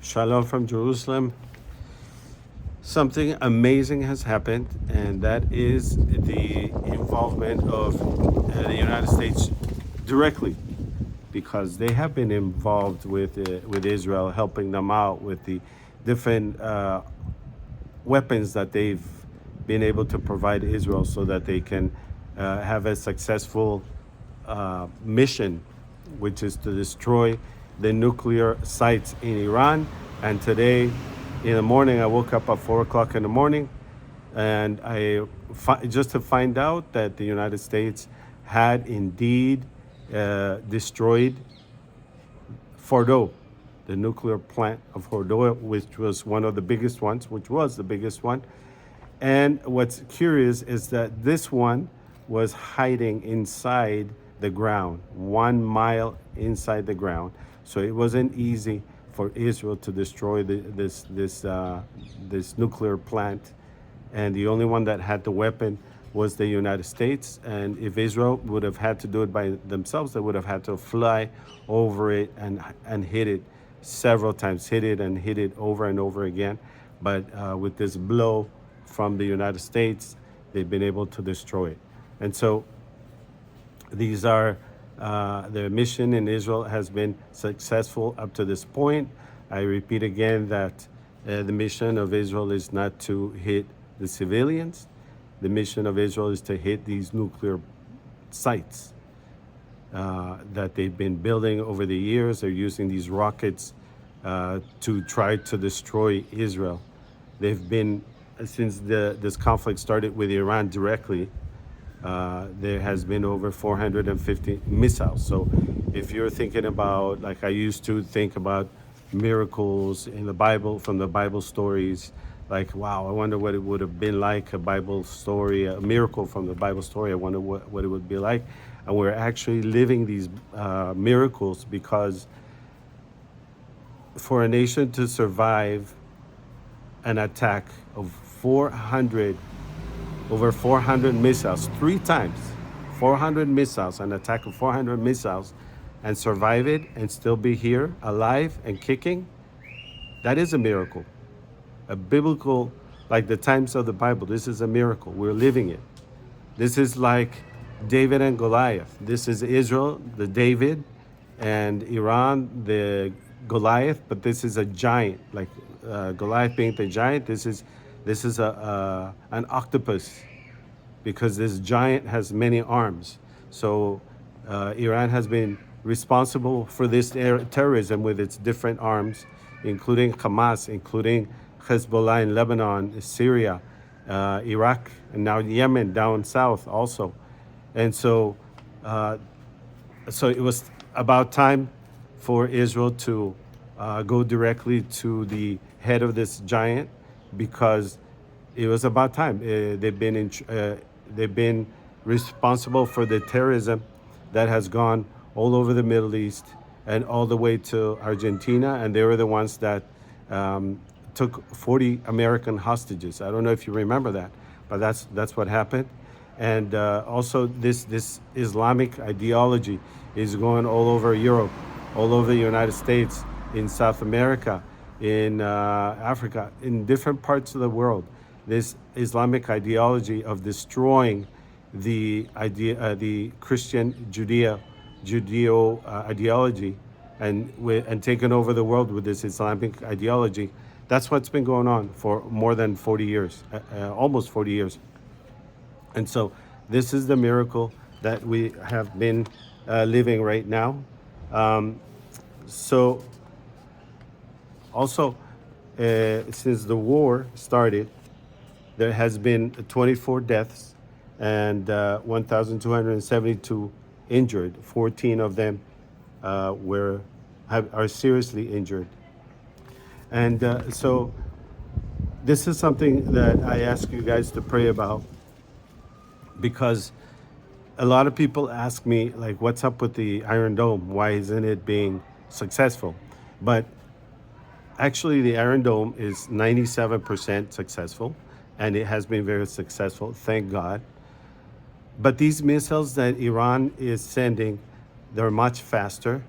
Shalom from Jerusalem. Something amazing has happened, and that is the involvement of the United States directly, because they have been involved with Israel, helping them out with the different weapons that they've been able to provide Israel, so that they can have a successful mission, which is to destroy the nuclear sites in Iran. And today, in the morning, I woke up at 4 o'clock in the morning, and just to find out that the United States had indeed destroyed Fordo, the nuclear plant of Fordo, which was one of the biggest ones, which was the biggest one. And what's curious is that this one was hiding inside the ground, 1 mile inside the ground. So it wasn't easy for Israel to destroy this nuclear plant. And the only one that had the weapon was the United States. And if Israel would have had to do it by themselves, they would have had to fly over it and hit it several times, hit it and hit it over and over again. But with this blow from the United States, they've been able to destroy it. And so these are their mission in Israel has been successful up to this point. I repeat again that the mission of Israel is not to hit the civilians. The mission of Israel is to hit these nuclear sites that they've been building over the years. They're using these rockets to try to destroy Israel. They've been, since this conflict started with Iran directly, there has been over 450 missiles. So if you're thinking about, like I used to think about miracles in the Bible, from the Bible stories, like, wow, I wonder what it would have been like, a Bible story, a miracle from the Bible story. I wonder what it would be like. And we're actually living these miracles, because for a nation to survive an attack of over 400 missiles, 3 times, 400 missiles, an attack of 400 missiles, and survive it and still be here, alive and kicking, that is a miracle. A biblical, like the times of the Bible, this is a miracle. We're living it. This is like David and Goliath. This is Israel, the David, and Iran, the Goliath, but this is a giant, like Goliath being the giant. This is an octopus, because this giant has many arms. So Iran has been responsible for this terrorism with its different arms, including Hamas, including Hezbollah in Lebanon, Syria, Iraq, and now Yemen down south also. And so it was about time for Israel to go directly to the head of this giant, because it was about time. They've been responsible for the terrorism that has gone all over the Middle East and all the way to Argentina, and they were the ones that took 40 American hostages. I don't know if you remember that, but that's what happened. And also this Islamic ideology is going all over Europe, all over the United States, in South America, in Africa, in different parts of the world. This Islamic ideology of destroying the Christian Judeo ideology, and taking over the world with this Islamic ideology. That's what's been going on for more than 40 years, almost 40 years. And so this is the miracle that we have been living right now. So also, since the war started, there has been 24 deaths and 1,272 injured. 14 of them are seriously injured. And so this is something that I ask you guys to pray about, because a lot of people ask me, like, what's up with the Iron Dome? Why isn't it being successful? But actually, the Iron Dome is 97% successful, and it has been very successful, thank God. But these missiles that Iran is sending, they're much faster,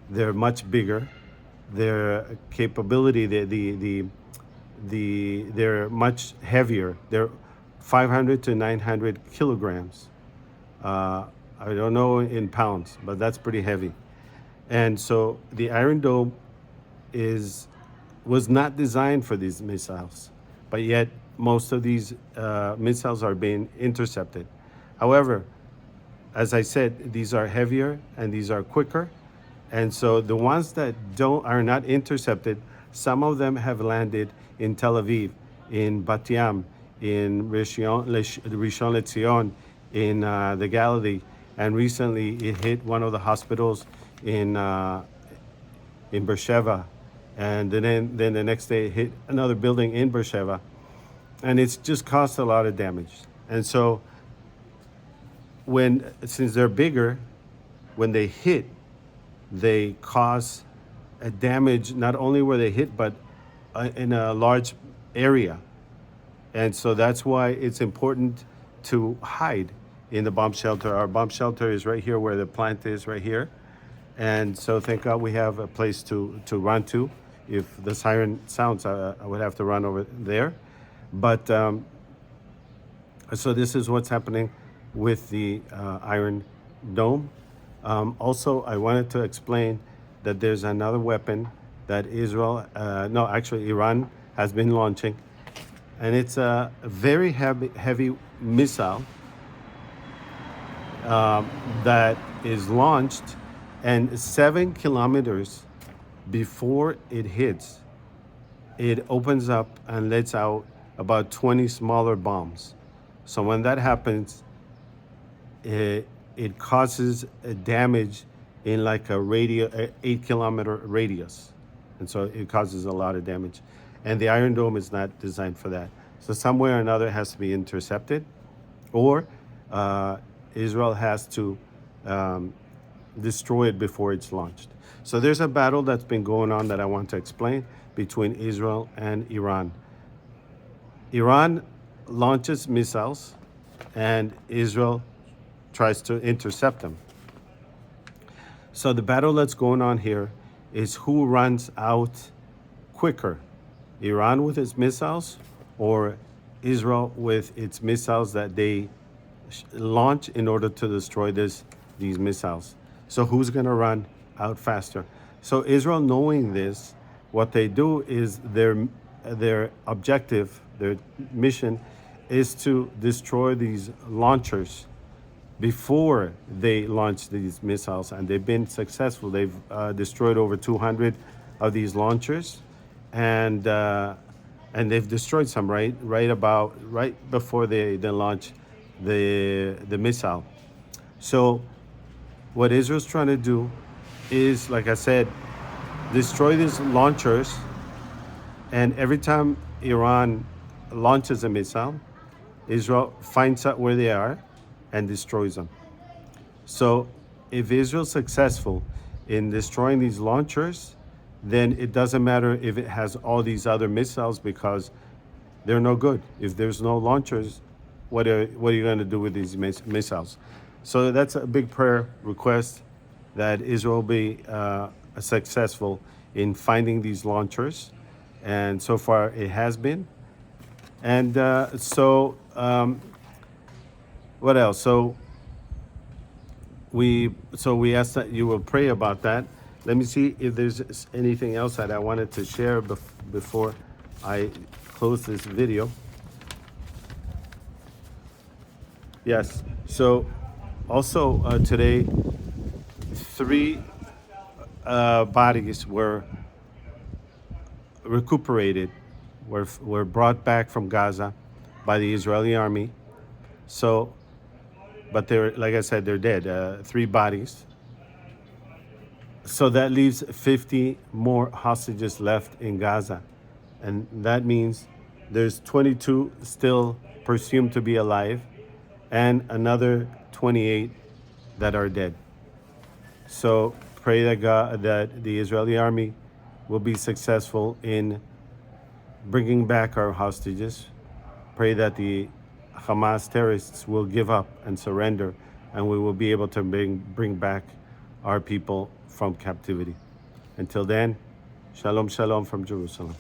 they're much bigger, their capability, they're much heavier. They're 500 to 900 kilograms. Uh, I don't know in pounds, but that's pretty heavy. And so the Iron Dome is was not designed for these missiles, but yet most of these missiles are being intercepted. However, as I said, these are heavier and these are quicker. And so the ones that don't are not intercepted, some of them have landed in Tel Aviv, in Bat Yam, in Rishon LeZion, in the Galilee, and recently it hit one of the hospitals in Beersheba, and then the next day it hit another building in Beersheba, and it's just caused a lot of damage. And so since they're bigger, when they hit, they cause a damage not only where they hit, but in a large area. And so that's why it's important to hide in the bomb shelter. Our bomb shelter is right here where the plant is, right here. And so thank God we have a place to run to. If the siren sounds, I would have to run over there. But so this is what's happening with the Iron Dome. Also, I wanted to explain that there's another weapon that Iran has been launching, and it's a very heavy missile that is launched, and 7 kilometers before it hits, it opens up and lets out about 20 smaller bombs. So when that happens, it causes a damage in like a 8-kilometer radius. And so it causes a lot of damage. And the Iron Dome is not designed for that. So somewhere or another it has to be intercepted, or Israel has to destroy it before it's launched. So there's a battle that's been going on that I want to explain between Israel and Iran. Iran launches missiles and Israel tries to intercept them. So the battle that's going on here is who runs out quicker, Iran with its missiles or Israel with its missiles that they launch in order to destroy these missiles. So who's going to run out faster? So Israel, knowing this, what they do is their objective, their mission is to destroy these launchers before they launch these missiles, and they've been successful. They've destroyed over 200 of these launchers, and they've destroyed some right before they launch the missile. So what Israel's trying to do is, like I said, destroy these launchers, and every time Iran launches a missile, Israel finds out where they are and destroys them. So if Israel's successful in destroying these launchers, then it doesn't matter if it has all these other missiles, because they're no good. If there's no launchers, what are you going to do with these missiles? So that's a big prayer request, that Israel be successful in finding these launchers. And so far it has been. And what else? So we ask that you will pray about that. Let me see if there's anything else that I wanted to share before I close this video. Yes. So also today, 3 bodies were recuperated, were brought back from Gaza by the Israeli army. So, but they're, like I said, they're dead. 3 bodies. So that leaves 50 more hostages left in Gaza. And that means there's 22 still presumed to be alive and another 28 that are dead. So pray that the Israeli army will be successful in bringing back our hostages. Pray that the Hamas terrorists will give up and surrender, and we will be able to bring back our people from captivity. Until then, Shalom, shalom from Jerusalem.